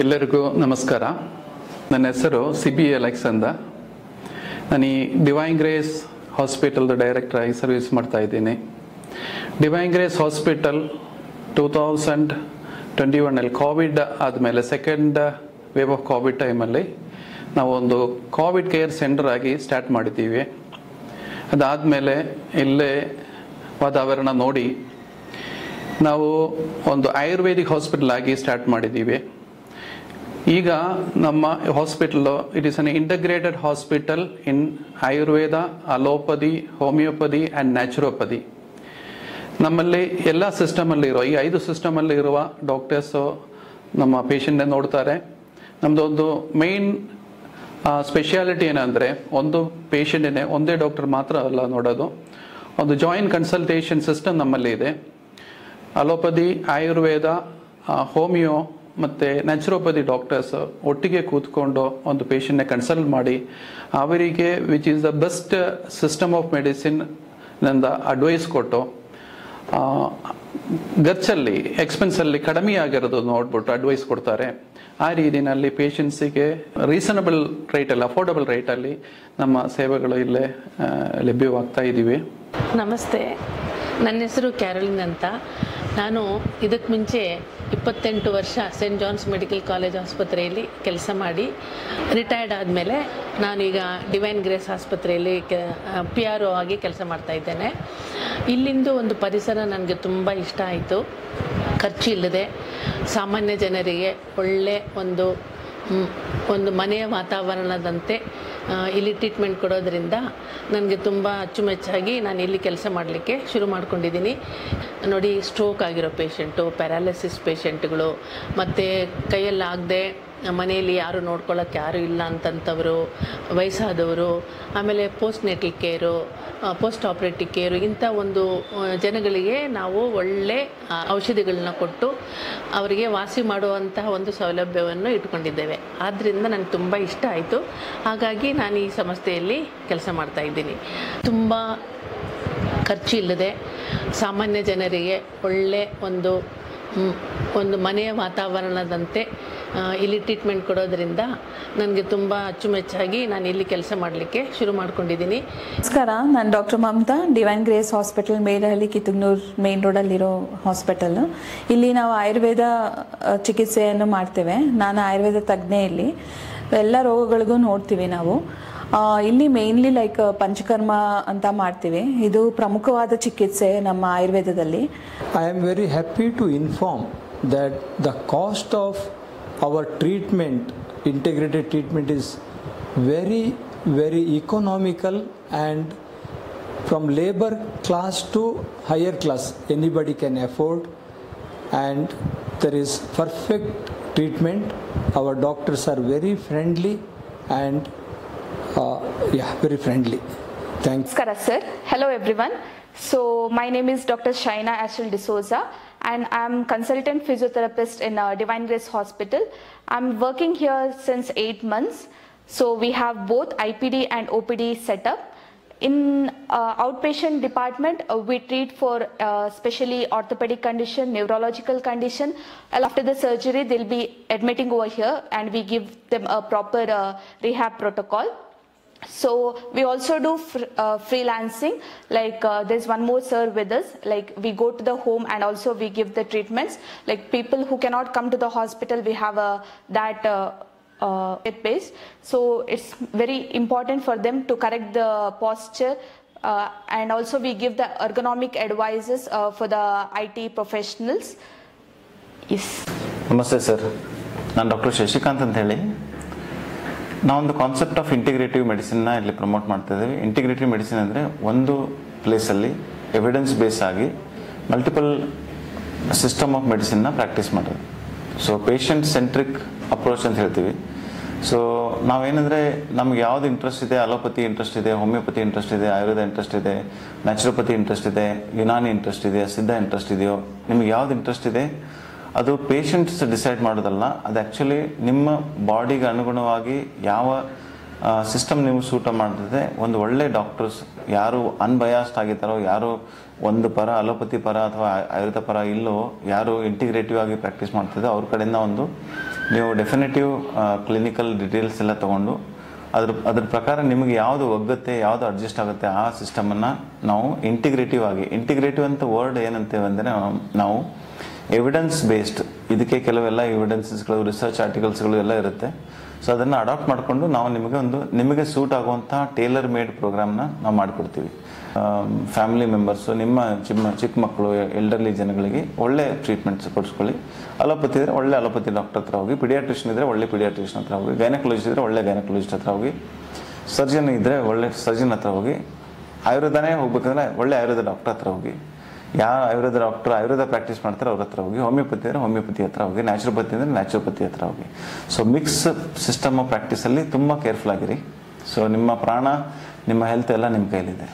ಎಲ್ಲರಿಗೂ ನಮಸ್ಕಾರ. ನನ್ನ ಹೆಸರು CB ಅಲೆಕ್ಸ್ ಅಂತ. ನಾನು ಈ ಡಿವೈನ್ ಗ್ರೇಸ್ ಹಾಸ್ಪಿಟಲ್ದು ಡೈರೆಕ್ಟರ್ ಆಗಿ ಸರ್ವಿಸ್ ಮಾಡ್ತಾ ಇದ್ದೀನಿ. ಡಿವೈನ್ ಗ್ರೇಸ್ ಹಾಸ್ಪಿಟಲ್ 2021 ಕೋವಿಡ್ ಆದಮೇಲೆ ಸೆಕೆಂಡ್ ವೇವ್ ಆಫ್ ಕೋವಿಡ್ ಟೈಮಲ್ಲಿ ನಾವೊಂದು ಕೋವಿಡ್ ಕೇರ್ ಸೆಂಟರ್ ಆಗಿ ಸ್ಟಾರ್ಟ್ ಮಾಡಿದ್ದೀವಿ. ಅದಾದಮೇಲೆ ಇಲ್ಲೇ ವಾತಾವರಣ ನೋಡಿ ನಾವು ಒಂದು ಆಯುರ್ವೇದಿಕ್ ಹಾಸ್ಪಿಟಲ್ ಆಗಿ ಸ್ಟಾರ್ಟ್ ಮಾಡಿದ್ದೀವಿ. ಈಗ ನಮ್ಮ hospital it is an integrated hospital in Ayurveda, allopathy, homeopathy and naturopathy. ನಮ್ಮಲ್ಲಿ ಎಲ್ಲ ಸಿಸ್ಟಮಲ್ಲಿ ಇರೋ ಈ 5 ಸಿಸ್ಟಮಲ್ಲಿ ಇರುವ ಡಾಕ್ಟರ್ಸು ನಮ್ಮ ಪೇಷಂಟ್ನೇ ನೋಡ್ತಾರೆ. ನಮ್ಮದೊಂದು ಮೇನ್ ಸ್ಪೆಷಾಲಿಟಿ ಏನಂದರೆ ಒಂದು ಪೇಷಂಟನ್ನೇ ಒಂದೇ ಡಾಕ್ಟರ್ ಮಾತ್ರ ಅಲ್ಲ ನೋಡೋದು, ಒಂದು ಜಾಯಿಂಟ್ ಕನ್ಸಲ್ಟೇಷನ್ ಸಿಸ್ಟಮ್ ನಮ್ಮಲ್ಲಿ ಇದೆ. ಅಲೋಪತಿ, ಆಯುರ್ವೇದ, ಹೋಮಿಯೋ ಮತ್ತು ನ್ಯಾಚುರೋಪತಿ ಡಾಕ್ಟರ್ಸ್ ಒಟ್ಟಿಗೆ ಕೂತ್ಕೊಂಡು ಒಂದು ಪೇಷಂಟ್ನ ಕನ್ಸಲ್ಟ್ ಮಾಡಿ ಅವರಿಗೆ which is the best system of medicine ನಂದ ಅಡ್ವೈಸ್ ಕೊಟ್ಟು ಖರ್ಚಲ್ಲಿ ಎಕ್ಸ್ಪೆನ್ಸಲ್ಲಿ ಕಡಿಮೆ ಆಗಿರೋದು ನೋಡ್ಬಿಟ್ಟು ಅಡ್ವೈಸ್ ಕೊಡ್ತಾರೆ. ಆ ರೀತಿಯಲ್ಲಿ ಪೇಷಂಟ್ಸಿಗೆ ರೀಸನಬಲ್ ರೇಟಲ್ಲಿ, ಅಫೋರ್ಡಬಲ್ ರೇಟಲ್ಲಿ ನಮ್ಮ ಸೇವೆಗಳು ಇಲ್ಲೇ ಲಭ್ಯವಾಗ್ತಾ ಇದ್ದೀವಿ. ನಮಸ್ತೆ, ನನ್ನ ಹೆಸರು ಕ್ಯಾರೋಲಿನ್ ಅಂತ. ನಾನು ಇದಕ್ಕೆ ಮುಂಚೆ 28 ವರ್ಷ ಸೆಂಟ್ ಜಾನ್ಸ್ ಮೆಡಿಕಲ್ ಕಾಲೇಜ್ ಆಸ್ಪತ್ರೆಯಲ್ಲಿ ಕೆಲಸ ಮಾಡಿ ರಿಟೈರ್ಡ್ ಆದಮೇಲೆ ನಾನೀಗ ಡಿವೈನ್ ಗ್ರೇಸ್ ಆಸ್ಪತ್ರೆಯಲ್ಲಿ PRO ಆಗಿ ಕೆಲಸ ಮಾಡ್ತಾ ಇದ್ದೇನೆ. ಇಲ್ಲಿಂದು ಒಂದು ಪರಿಸರ ನನಗೆ ತುಂಬ ಇಷ್ಟ ಆಯಿತು. ಖರ್ಚು ಇಲ್ಲದೆ ಸಾಮಾನ್ಯ ಜನರಿಗೆ ಒಳ್ಳೆ ಒಂದು ಮನೆಯ ವಾತಾವರಣದಂತೆ ಇಲ್ಲಿ ಟ್ರೀಟ್ಮೆಂಟ್ ಕೊಡೋದ್ರಿಂದ ನನಗೆ ತುಂಬ ಅಚ್ಚುಮೆಚ್ಚಾಗಿ ನಾನು ಇಲ್ಲಿ ಕೆಲಸ ಮಾಡಲಿಕ್ಕೆ ಶುರು ಮಾಡ್ಕೊಂಡಿದ್ದೀನಿ. ನೋಡಿ, ಸ್ಟ್ರೋಕ್ ಆಗಿರೋ ಪೇಷಂಟು, ಪ್ಯಾರಾಲಿಸಿಸ್ ಪೇಷಂಟ್ಗಳು, ಮತ್ತು ಕೈಯಲ್ಲಾಗದೆ ಮನೆಯಲ್ಲಿ ಯಾರು ನೋಡ್ಕೊಳ್ಳೋಕ್ಕೆ ಯಾರು ಇಲ್ಲ ಅಂತಂಥವರು, ವಯಸ್ಸಾದವರು, ಆಮೇಲೆ post natal care, post operative care, ಇಂಥ ಒಂದು ಜನಗಳಿಗೆ ನಾವು ಒಳ್ಳೆ ಔಷಧಿಗಳನ್ನ ಕೊಟ್ಟು ಅವರಿಗೆ ವಾಸಿ ಮಾಡುವಂತಹ ಒಂದು ಸೌಲಭ್ಯವನ್ನು ಇಟ್ಕೊಂಡಿದ್ದೇವೆ. ಆದ್ದರಿಂದ ನನಗೆ ತುಂಬ ಇಷ್ಟ ಆಯಿತು. ಹಾಗಾಗಿ ನಾನು ಈ ಸಂಸ್ಥೆಯಲ್ಲಿ ಕೆಲಸ ಮಾಡ್ತಾ ಇದ್ದೀನಿ. ತುಂಬ ಖರ್ಚು ಇಲ್ಲದೆ ಸಾಮಾನ್ಯ ಜನರಿಗೆ ಒಳ್ಳೆ ಒಂದು ಮನೆಯ ವಾತಾವರಣದಂತೆ ಇಲ್ಲಿ ಟ್ರೀಟ್ಮೆಂಟ್ ಕೊಡೋದ್ರಿಂದ ನನಗೆ ತುಂಬ ಅಚ್ಚುಮೆಚ್ಚಾಗಿ ನಾನು ಇಲ್ಲಿ ಕೆಲಸ ಮಾಡಲಿಕ್ಕೆ ಶುರು ಮಾಡ್ಕೊಂಡಿದ್ದೀನಿ. ನಮಸ್ಕಾರ, ನಾನು doctor Mamata, Divine Grace Hospital, Medahalli, Kittur main ರೋಡಲ್ಲಿರೋ ಹಾಸ್ಪಿಟಲ್. ಇಲ್ಲಿ ನಾವು ಆಯುರ್ವೇದ ಚಿಕಿತ್ಸೆಯನ್ನು ಮಾಡ್ತೇವೆ. ನಾನು ಆಯುರ್ವೇದ ತಜ್ಞೆ. ಇಲ್ಲಿ ಎಲ್ಲ ರೋಗಗಳಿಗೂ ನೋಡ್ತೀವಿ ನಾವು. ಇಲ್ಲಿ ಮೇನ್ಲಿ ಲೈಕ್ ಪಂಚಕರ್ಮ ಅಂತ ಮಾಡ್ತೀವಿ. ಇದು ಪ್ರಮುಖವಾದ ಚಿಕಿತ್ಸೆ ನಮ್ಮ ಆಯುರ್ವೇದದಲ್ಲಿ. I am very happy to inform that the cost of our treatment, integrated treatment, is very, very economical, and from labor class to higher class anybody can afford, and there is perfect treatment. Our doctors are very friendly and very friendly. Thanks. Namaskara sir. Hello everyone. So my name is Dr. Shaina Ashil D'Souza and I am consultant physiotherapist in Divine Grace Hospital. I am working here since 8 months. So we have both IPD and OPD set up. In outpatient department, we treat for especially orthopedic condition, neurological condition. After the surgery, they'll be admitting over here and we give them a proper rehab protocol. So we also do freelancing, like there's one more sir with us, like we go to the home and also we give the treatments. Like people who cannot come to the hospital, we have that base. So it's very important for them to correct the posture, and also we give the ergonomic advices for the IT professionals. Yes. ನಮಸ್ತೆ sir, ನಾನು doctor Shashikant ಅಂತ ಹೇಳಿ. ನಾವೊಂದು concept of integrative ಮೆಡಿಸಿನ್ನ ಇಲ್ಲಿ promote ಮಾಡ್ತಾ ಇದ್ದೀವಿ. Integrative medicine ಅಂದರೆ ಒಂದು ಪ್ಲೇಸಲ್ಲಿ ಎವಿಡೆನ್ಸ್ ಬೇಸ್ ಆಗಿ ಮಲ್ಟಿಪಲ್ ಸಿಸ್ಟಮ್ ಆಫ್ ಮೆಡಿಸಿನ್ನ ಪ್ರಾಕ್ಟೀಸ್ ಮಾಡೋದು. ಸೊ ಪೇಷಂಟ್ ಸೆಂಟ್ರಿಕ್ ಅಪ್ರೋಚ್ ಅಂತ ಹೇಳ್ತೀವಿ. ಸೊ ನಾವೇನೆಂದರೆ ನಮ್ಗೆ ಯಾವ್ದು ಇಂಟ್ರೆಸ್ಟ್ ಇದೆ, ಅಲೋಪತಿ ಇಂಟ್ರೆಸ್ಟ್ ಇದೆ, ಹೋಮಿಯೋಪತಿ ಇಂಟ್ರೆಸ್ಟ್ ಇದೆ, ಆಯುರ್ವೇದ ಇಂಟ್ರೆಸ್ಟ್ ಇದೆ, ನ್ಯಾಚುರೋಪತಿ ಇಂಟ್ರೆಸ್ಟ್ ಇದೆ, ಯುನಾನಿ ಇಂಟ್ರೆಸ್ಟ್ ಇದೆ, ಸಿದ್ಧ ಇಂಟ್ರೆಸ್ಟ್ ಇದೆಯೋ, ನಿಮ್ಗೆ ಯಾವ್ದು ಇಂಟ್ರೆಸ್ಟ್ ಇದೆ ಅದು ಪೇಷಂಟ್ಸ್ ಡಿಸೈಡ್ ಮಾಡೋದಲ್ಲ. ಅದು ಆ್ಯಕ್ಚುಲಿ ನಿಮ್ಮ ಬಾಡಿಗೆ ಅನುಗುಣವಾಗಿ ಯಾವ ಸಿಸ್ಟಮ್ ನಿಮ್ಗೆ ಸೂಟ ಮಾಡ್ತಿದೆ. ಒಂದು ಒಳ್ಳೆ ಡಾಕ್ಟರ್ಸ್ ಯಾರು ಅನ್ಬಯಾಸ್ಡ್ ಆಗಿದ್ದಾರೋ, ಯಾರು ಒಂದು ಪರ ಅಲೋಪತಿ ಪರ ಅಥವಾ ಆಯುರ್ವೇದ ಪರ ಇಲ್ಲೋ, ಯಾರು ಇಂಟಿಗ್ರೇಟಿವ್ ಆಗಿ ಪ್ರಾಕ್ಟೀಸ್ ಮಾಡ್ತಿದೆ ಅವ್ರ ಕಡೆಯಿಂದ ಒಂದು ನೀವು ಡೆಫಿನೆಟಿವ್ ಕ್ಲಿನಿಕಲ್ ಡೀಟೇಲ್ಸ್ ಎಲ್ಲ ತೊಗೊಂಡು ಅದ್ರ ಪ್ರಕಾರ ನಿಮಗೆ ಯಾವುದು ಒಗ್ಗುತ್ತೆ, ಯಾವುದು ಅಡ್ಜಸ್ಟ್ ಆಗುತ್ತೆ ಆ ಸಿಸ್ಟಮನ್ನು ನಾವು ಇಂಟಿಗ್ರೇಟಿವ್ ಅಂತ ವರ್ಡ್ ಏನಂತೇವೆ ಅಂದರೆ ನಾವು ಎವಿಡೆನ್ಸ್ ಬೇಸ್ಡ್, ಇದಕ್ಕೆ ಕೆಲವೆಲ್ಲ ಎವಿಡೆನ್ಸಸ್ಗಳು, ರಿಸರ್ಚ್ ಆರ್ಟಿಕಲ್ಸ್ಗಳು ಎಲ್ಲ ಇರುತ್ತೆ. ಸೊ ಅದನ್ನು ಅಡಾಪ್ಟ್ ಮಾಡಿಕೊಂಡು ನಾವು ನಿಮಗೆ ಸೂಟ್ ಆಗುವಂಥ ಟೇಲರ್ ಮೇಡ್ ಪ್ರೋಗ್ರಾಮ್ನ ನಾವು ಮಾಡಿಕೊಡ್ತೀವಿ. ಫ್ಯಾಮಿಲಿ ಮೆಂಬರ್ಸು, ನಿಮ್ಮ ಚಿಕ್ಕ ಮಕ್ಕಳು, ಎಲ್ಡರ್ಲಿ ಜನಗಳಿಗೆ ಒಳ್ಳೆ ಟ್ರೀಟ್ಮೆಂಟ್ಸ್ ಕೊಡಿಸ್ಕೊಳ್ಳಿ. ಅಲೋಪತಿ ಇದ್ದರೆ ಒಳ್ಳೆ ಅಲೋಪತಿ ಡಾಕ್ಟರ್ ಹತ್ರ ಹೋಗಿ, ಪಿಡಿಯಾಟ್ರಿಷನ್ ಇದ್ದರೆ ಒಳ್ಳೆ ಪಿಡಿಯಾಟ್ರಿಷನ್ ಹತ್ರ ಹೋಗಿ, ಗೈನಕಾಲಜಿಸ್ಟ್ ಇದ್ದರೆ ಒಳ್ಳೆ ಗೈನಕಾಲಜಿಸ್ಟ್ ಹತ್ರ ಹೋಗಿ, ಸರ್ಜನ್ ಇದ್ದರೆ ಒಳ್ಳೆ ಸರ್ಜನ್ ಹತ್ರ ಹೋಗಿ, ಆಯುರ್ವೇದನೇ ಹೋಗ್ಬೇಕಂದ್ರೆ ಒಳ್ಳೆ ಆಯುರ್ವೇದ ಡಾಕ್ಟರ್ ಹತ್ರ ಹೋಗಿ, ಯಾವ ಆಯುರ್ವೇದ ಡಾಕ್ಟರ್ ಆಯುರ್ವೇದ ಪ್ರಾಕ್ಟೀಸ್ ಮಾಡ್ತಾರೆ ಅವ್ರ ಹತ್ರ ಹೋಗಿ, ಹೋಮಿಯೋಪತಿ ಅಂದರೆ ಹೋಮಿಯೋಪತಿ ಹತ್ರ ಹೋಗಿ, ನ್ಯಾಚುರೋಪತಿ ಅಂದರೆ ನ್ಯಾಚುರೋಪತಿ ಹತ್ರ ಹೋಗಿ. ಸೊ ಮಿಕ್ಸ್ ಸಿಸ್ಟಮ್ ಆಫ್ ಪ್ರಾಕ್ಟೀಸಲ್ಲಿ ತುಂಬ ಕೇರ್ಫುಲ್ ಆಗಿರಿ. ಸೊ ನಿಮ್ಮ ಪ್ರಾಣ, ನಿಮ್ಮ ಹೆಲ್ತ್ ಎಲ್ಲ ನಿಮ್ಮ ಕೈಲಿದೆ.